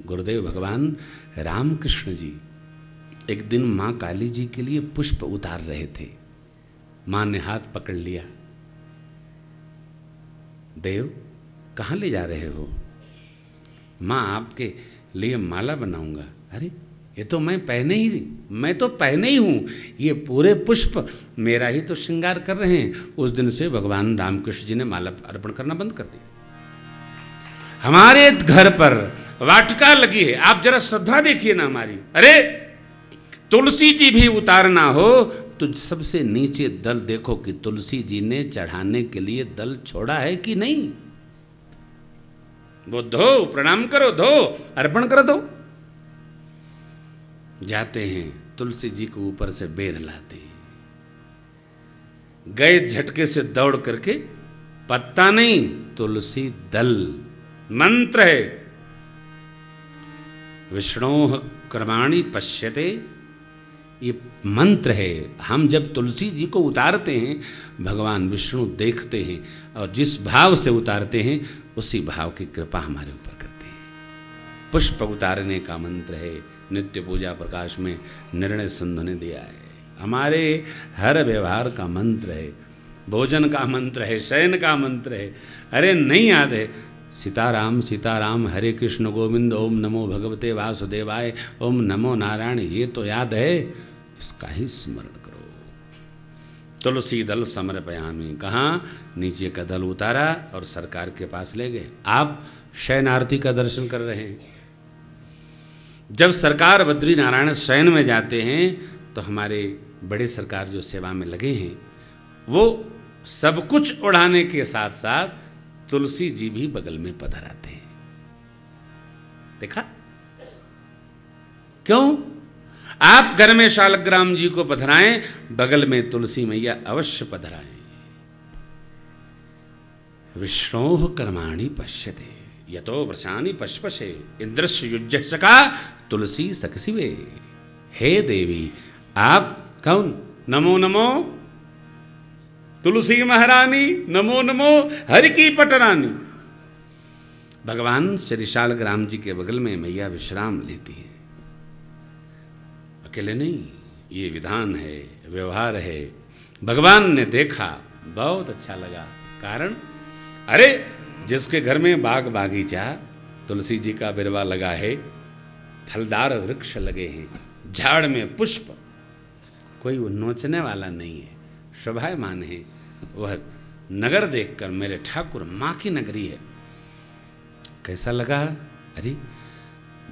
गुरुदेव भगवान रामकृष्ण जी एक दिन माँ काली जी के लिए पुष्प उतार रहे थे। माँ ने हाथ पकड़ लिया, देव कहाँ ले जा रहे हो? माँ आपके लिए माला बनाऊंगा। अरे ये तो मैं तो पहने ही हूँ, ये पूरे पुष्प मेरा ही तो श्रृंगार कर रहे हैं। उस दिन से भगवान रामकृष्ण जी ने माला अर्पण करना बंद कर दिया। हमारे घर पर वाटिका लगी है, आप जरा श्रद्धा देखिए ना हमारी। अरे तुलसी जी भी उतारना हो तो सबसे नीचे दल देखो कि तुलसी जी ने चढ़ाने के लिए दल छोड़ा है कि नहीं। वो धो, प्रणाम करो, धो, अर्पण कर दो। जाते हैं तुलसी जी को ऊपर से बेर लाते, गए झटके से दौड़ करके, पत्ता नहीं तुलसी दल। मंत्र है विष्णोः कर्माणि पश्यते, ये मंत्र है। हम जब तुलसी जी को उतारते हैं भगवान विष्णु देखते हैं और जिस भाव से उतारते हैं उसी भाव की कृपा हमारे ऊपर करते हैं। पुष्प उतारने का मंत्र है, नित्य पूजा प्रकाश में निर्णय सिंधु ने दिया है। हमारे हर व्यवहार का मंत्र है, भोजन का मंत्र है, शयन का मंत्र है। अरे नहीं याद है? सीताराम सीताराम हरे कृष्ण गोविंद, ओम नमो भगवते वासुदेवाय, ओम नमो नारायण, ये तो याद है, इसका ही स्मरण करो। तुलसी दल समर्पयामि, कहाँ? नीचे का दल उतारा और सरकार के पास ले गए। आप शयन आरती का दर्शन कर रहे हैं। जब सरकार बद्री नारायण शयन में जाते हैं तो हमारे बड़े सरकार जो सेवा में लगे हैं वो सब कुछ उड़ाने के साथ साथ तुलसी जी भी बगल में पधर आते हैं। देखा? क्यों? आप घर में शालग्राम जी को पधराएं, बगल में तुलसी मैया अवश्य पधराएं। विष्णोः कर्माणि पश्यते यतो वृषाणि पश्पशे इंद्रस्य युज्यसका तुलसी सकसिवे। हे देवी, आप कौन? नमो नमो तुलसी महारानी, नमो नमो हरि की पटरानी। भगवान श्री शालग्राम जी के बगल में मैया विश्राम लेती है। अकेले नहीं, ये विधान है, व्यवहार है। भगवान ने देखा, बहुत अच्छा लगा। कारण, अरे जिसके घर में बाग बागीचा, तुलसी जी का बिरवा लगा है, फलदार वृक्ष लगे हैं, झाड़ में पुष्प, कोई वो नोचने वाला नहीं है, शोभायमान है, वह नगर देखकर मेरे ठाकुर माँ की नगरी है, कैसा लगा? अरे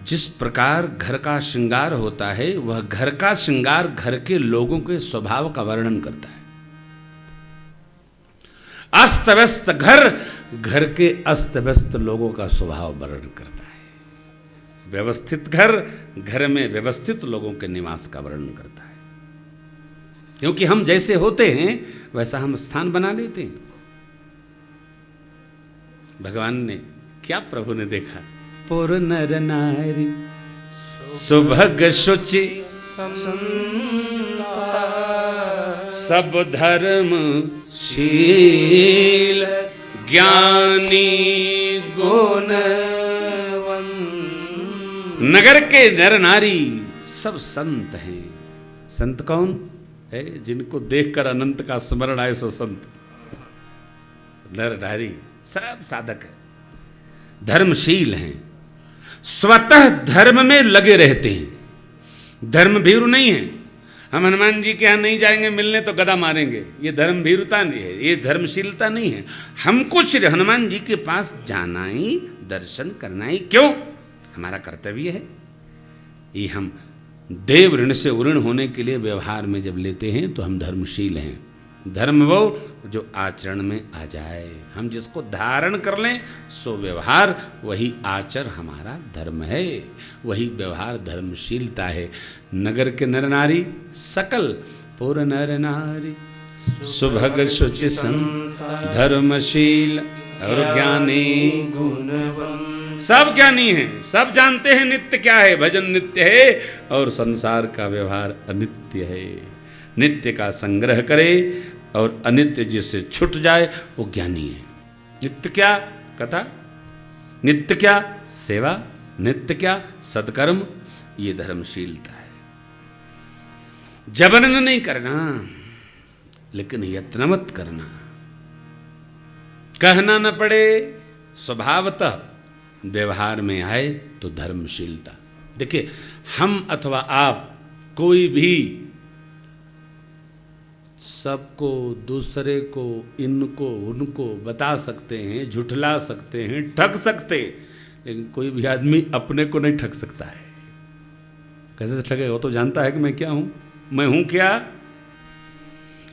जिस प्रकार घर का श्रृंगार होता है वह घर का श्रृंगार घर के लोगों के स्वभाव का वर्णन करता है। अस्त व्यस्त घर, घर के अस्त व्यस्त लोगों का स्वभाव वर्णन करता है। व्यवस्थित घर, घर में व्यवस्थित लोगों के निवास का वर्णन करता है। क्योंकि हम जैसे होते हैं वैसा हम स्थान बना लेते हैं। भगवान ने क्या, प्रभु ने देखा, पुर नर नारी सुभग शुचि सब धर्म शील ज्ञानी गुणवंत। नगर के नर नारी सब संत हैं। संत कौन है? जिनको देखकर अनंत का स्मरण आए सो संत। नर नारी सब साधक है, धर्मशील हैं, स्वतः धर्म में लगे रहते हैं। धर्म भीरु नहीं है। हम हनुमान जी के यहाँ नहीं जाएंगे मिलने तो गदा मारेंगे, ये धर्म भीरुता नहीं है, ये धर्मशीलता नहीं है। हमको श्री हनुमान जी के पास जाना ही, दर्शन करना ही क्यों हमारा कर्तव्य है। ये हम देव ऋण से उऋण होने के लिए व्यवहार में जब लेते हैं तो हम धर्मशील हैं। धर्म वो जो आचरण में आ जाए, हम जिसको धारण कर लें सो व्यवहार, वही आचर हमारा धर्म है, वही व्यवहार धर्मशीलता है। नगर के नर नारी सकल पुर नर नारी सुभग शुचि संत धर्मशील और ज्ञानी गुणवंत। सब ज्ञानी हैं, सब जानते हैं नित्य क्या है, भजन नित्य है और संसार का व्यवहार अनित्य है। नित्य का संग्रह करे और अनित्य जिससे छूट जाए वो ज्ञानी है। नित्य क्या? कथा। नित्य क्या? सेवा। नित्य क्या? सत्कर्म, ये धर्मशीलता है। जबरन नहीं करना, लेकिन यत्नवत करना। कहना न पड़े, स्वभावतः व्यवहार में आए तो धर्मशीलता। देखिए, हम अथवा आप, कोई भी सबको, दूसरे को, इनको उनको बता सकते हैं, झुठला सकते हैं, ठग सकते, लेकिन कोई भी आदमी अपने को नहीं ठग सकता है। कैसे ठगेगा? वो तो जानता है कि मैं क्या हूं, मैं हूं क्या।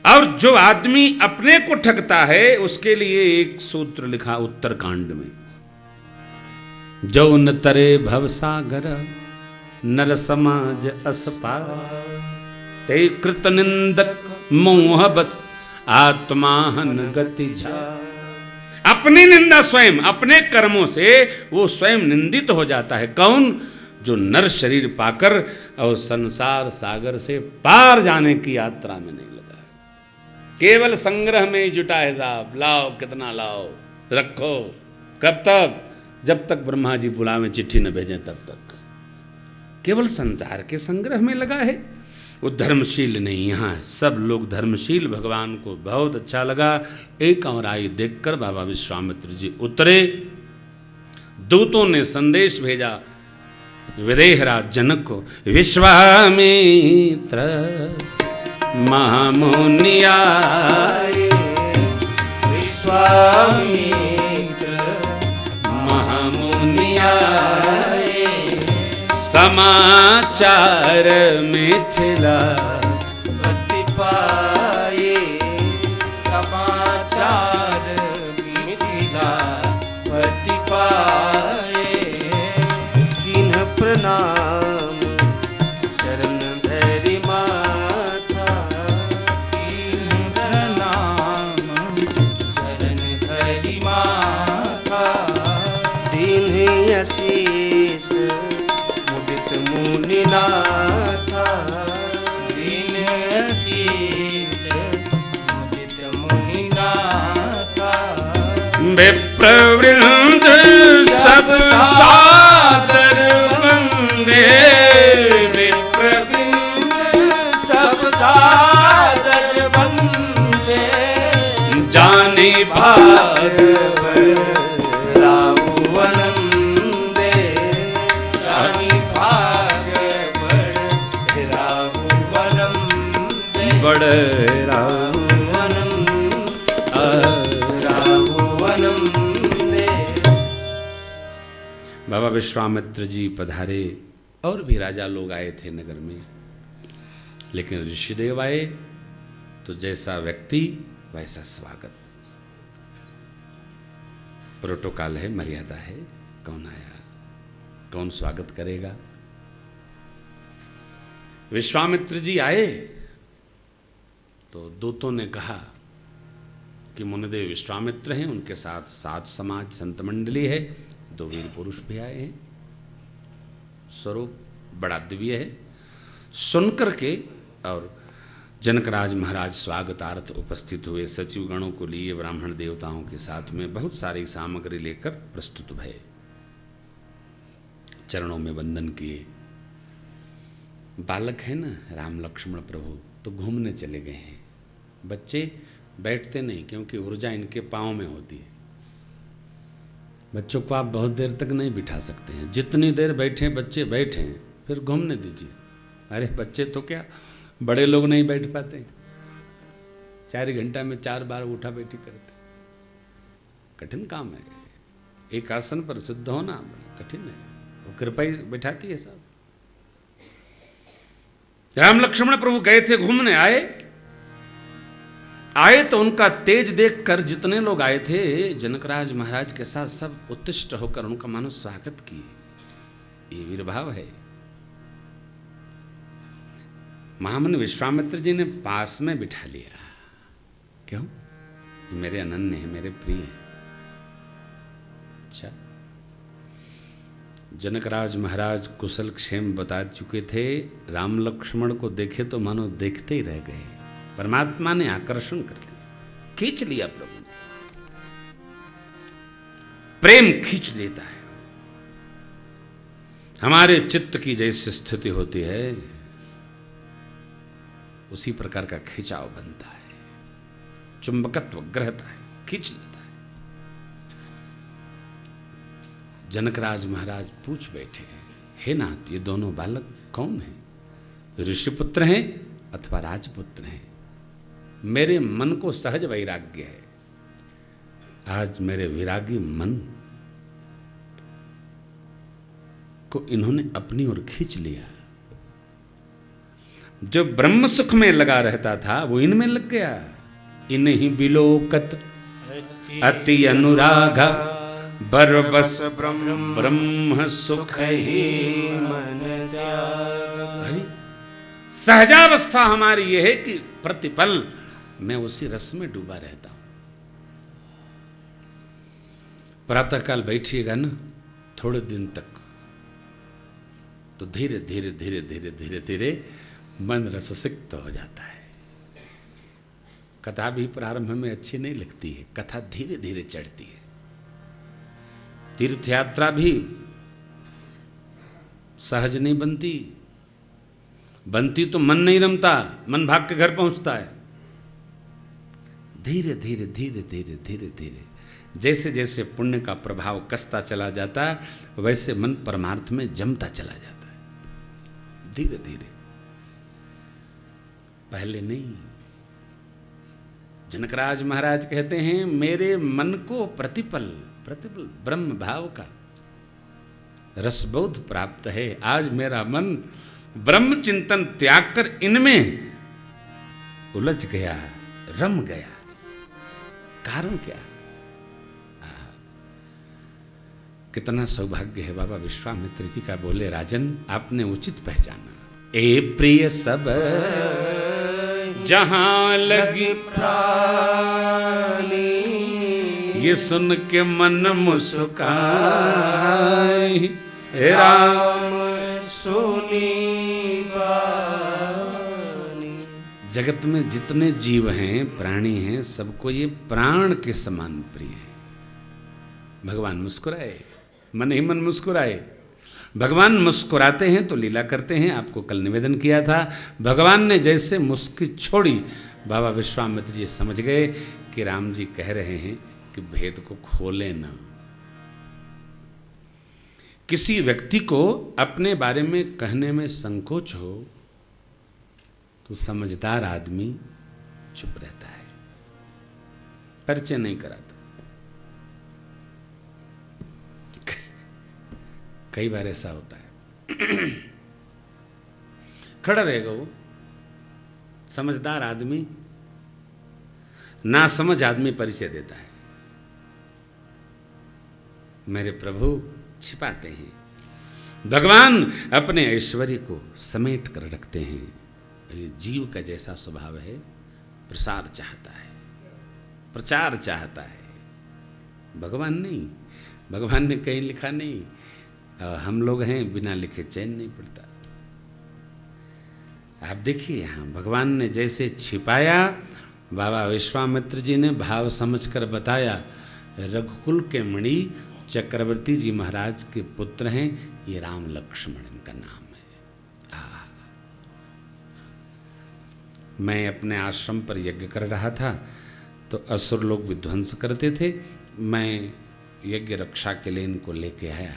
और जो आदमी अपने को ठगता है, उसके लिए एक सूत्र लिखा उत्तरकांड में, जो न तरे भवसागर नर समाज असपार, ते कृत निंदक मोह बस आत्माहन गति जा। अपनी निंदा स्वयं, अपने कर्मों से वो स्वयं निंदित हो जाता है। कौन? जो नर शरीर पाकर और संसार सागर से पार जाने की यात्रा में नहीं लगा है। केवल संग्रह में ही जुटा है साहब। लाओ, कितना लाओ, रखो। कब तक? जब तक ब्रह्मा जी बुलावें, चिट्ठी न भेजें, तब तक केवल संसार के संग्रह में लगा है। वो धर्मशील नहीं। यहाँ सब लोग धर्मशील। भगवान को बहुत अच्छा लगा। एक और आई देखकर बाबा विश्वामित्र जी उतरे। दूतों ने संदेश भेजा विदेहराज जनक को, विश्वामित्र महामुनि आए, विश्वामित्र महामुनि आए, समाचार मिथिला पति पाए, समाचार मिथिला पति पाए, किन्ह प्रणाम शरण धरि माथा, किन्ह प्रणाम शरण धरि माथा, दीन्हि अशीष मुदित मुनिनाथा, दीन्हि अशीष मुदित मुनिनाथा, विप्रवृंद सब सादर वंदे, विप्रवृंद सब सादर वंदे, जानी भाग राहुवनंदे, जानी भाग राहुवनंदे, बड़ बाबा विश्वामित्र जी पधारे। और भी राजा लोग आए थे नगर में, लेकिन ऋषिदेव आए तो जैसा व्यक्ति वैसा स्वागत। प्रोटोकॉल है, मर्यादा है। कौन आया, कौन स्वागत करेगा। विश्वामित्र जी आए तो दूतों ने कहा कि मुनिदेव विश्वामित्र हैं, उनके साथ सात समाज संत मंडली है, 2 वीर पुरुष भी आए हैं। स्वरूप बड़ा दिव्य है। सुनकर के और जनकराज महाराज स्वागतार्थ उपस्थित हुए। सचिव गणों को लिए ब्राह्मण देवताओं के साथ में बहुत सारी सामग्री लेकर प्रस्तुत भये। चरणों में वंदन किए। बालक है ना राम लक्ष्मण प्रभु, तो घूमने चले गए हैं। बच्चे बैठते नहीं, क्योंकि ऊर्जा इनके पाँव में होती है। बच्चों को आप बहुत देर तक नहीं बिठा सकते हैं। जितनी देर बैठे बच्चे बैठे, फिर घूमने दीजिए। अरे बच्चे तो क्या, बड़े लोग नहीं बैठ पाते। 4 घंटा में 4 बार उठा बैठी करते। कठिन काम है। एक आसन पर सिद्ध होना बड़ा कठिन है। वो कृपा ही बैठाती है सब। राम लक्ष्मण प्रभु गए थे घूमने, आए तो उनका तेज देखकर जितने लोग आए थे जनकराज महाराज के साथ सब उत्तिष्ठ होकर उनका मानो स्वागत किए। ये वीरभाव है। महामुनि विश्वामित्र जी ने पास में बिठा लिया। क्यों? मेरे अनन्य है, मेरे प्रिय है। अच्छा, जनकराज महाराज कुशल क्षेम बता चुके थे। राम लक्ष्मण को देखे तो मानो देखते ही रह गए। परमात्मा ने आकर्षण कर लिया, खींच लिया। प्रभु ने प्रेम खींच लेता है। हमारे चित्त की जैसी स्थिति होती है उसी प्रकार का खिंचाव बनता है, चुंबकत्व ग्रहता है, खींच लेता है। जनकराज महाराज पूछ बैठे, हे नाथ, ये दोनों बालक कौन हैं? ऋषिपुत्र हैं अथवा राजपुत्र हैं? मेरे मन को सहज वैराग्य है। आज मेरे विरागी मन को इन्होंने अपनी ओर खींच लिया। जो ब्रह्म सुख में लगा रहता था वो इनमें लग गया। इन्हीं बिलोकत अति अनुरागा बरबस ब्रह्म सुख ही मन त्याग। सहजावस्था हमारी यह है कि प्रतिपल मैं उसी रस में डूबा रहता हूं। प्रातःकाल बैठिएगा ना थोड़े दिन तक, तो धीरे धीरे धीरे धीरे धीरे धीरे मन रससिक्त हो जाता है। कथा भी प्रारंभ में अच्छी नहीं लगती है, कथा धीरे धीरे चढ़ती है। तीर्थ यात्रा भी सहज नहीं बनती, बनती तो मन नहीं रमता, मन भाग के घर पहुंचता है। धीरे धीरे धीरे धीरे धीरे धीरे जैसे जैसे पुण्य का प्रभाव कसता चला जाता है, वैसे मन परमार्थ में जमता चला जाता है धीरे धीरे, पहले नहीं। जनकराज महाराज कहते हैं, मेरे मन को प्रतिपल प्रतिपल ब्रह्म भाव का रसबोध प्राप्त है। आज मेरा मन ब्रह्म चिंतन त्याग कर इनमें उलझ गया, रम गया। कारण क्या? कितना सौभाग्य है। बाबा विश्वामित्र जी का बोले, राजन आपने उचित पहचाना। ए प्रिय सब जहां लगी प्राणी, ये सुन के मन मुस्काए। राम सुनी बानी। जगत में जितने जीव हैं, प्राणी हैं, सबको ये प्राण के समान प्रिय है। भगवान मुस्कुराए, मन ही मन मुस्कुराए। भगवान मुस्कुराते हैं तो लीला करते हैं। आपको कल निवेदन किया था, भगवान ने जैसे मुस्की छोड़ी, बाबा विश्वामित्र जी समझ गए कि राम जी कह रहे हैं कि भेद को खोले ना। किसी व्यक्ति को अपने बारे में कहने में संकोच हो तो समझदार आदमी चुप रहता है, परिचय नहीं कराता। कई बार ऐसा होता है खड़ा रहेगा वो समझदार आदमी, ना समझ आदमी परिचय देता है। मेरे प्रभु छिपाते हैं, भगवान अपने ऐश्वर्य को समेट कर रखते हैं। ये जीव का जैसा स्वभाव है, प्रसार चाहता है, प्रचार चाहता है। भगवान नहीं, भगवान ने कहीं लिखा नहीं, हम लोग हैं बिना लिखे चैन नहीं पड़ता। आप देखिए यहाँ भगवान ने जैसे छिपाया, बाबा विश्वामित्र जी ने भाव समझकर बताया। रघुकुल के मणि चक्रवर्ती जी महाराज के पुत्र हैं, ये राम लक्ष्मण इनका नाम है। मैं अपने आश्रम पर यज्ञ कर रहा था तो असुर लोग विध्वंस करते थे, मैं यज्ञ रक्षा के लिए इनको लेके आया।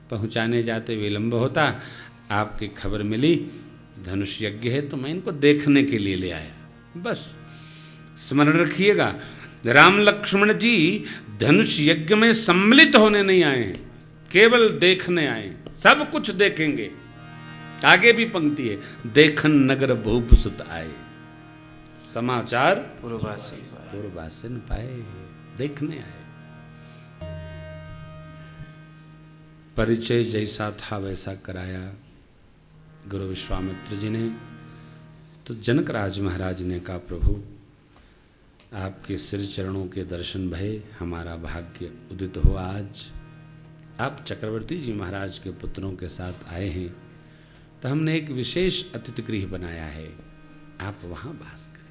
पहुंचाने जाते विलंब होता, आपकी खबर मिली धनुष यज्ञ है, तो मैं इनको देखने के लिए ले आया। बस स्मरण रखिएगा, राम लक्ष्मण जी धनुष यज्ञ में सम्मिलित होने नहीं आए हैं, केवल देखने आए। सब कुछ देखेंगे। आगे भी पंक्ति है, देखन नगर भूप सुत आए, समाचार पूर्वासन पाए। देखने आए। परिचय जैसा था वैसा कराया गुरु विश्वामित्र जी ने। तो जनकराज महाराज ने कहा, प्रभु आपके सिर चरणों के दर्शन भय हमारा भाग्य उदित हुआ। आज आप चक्रवर्ती जी महाराज के पुत्रों के साथ आए हैं, तो हमने एक विशेष अतिथि गृह बनाया है, आप वहाँ वास करें।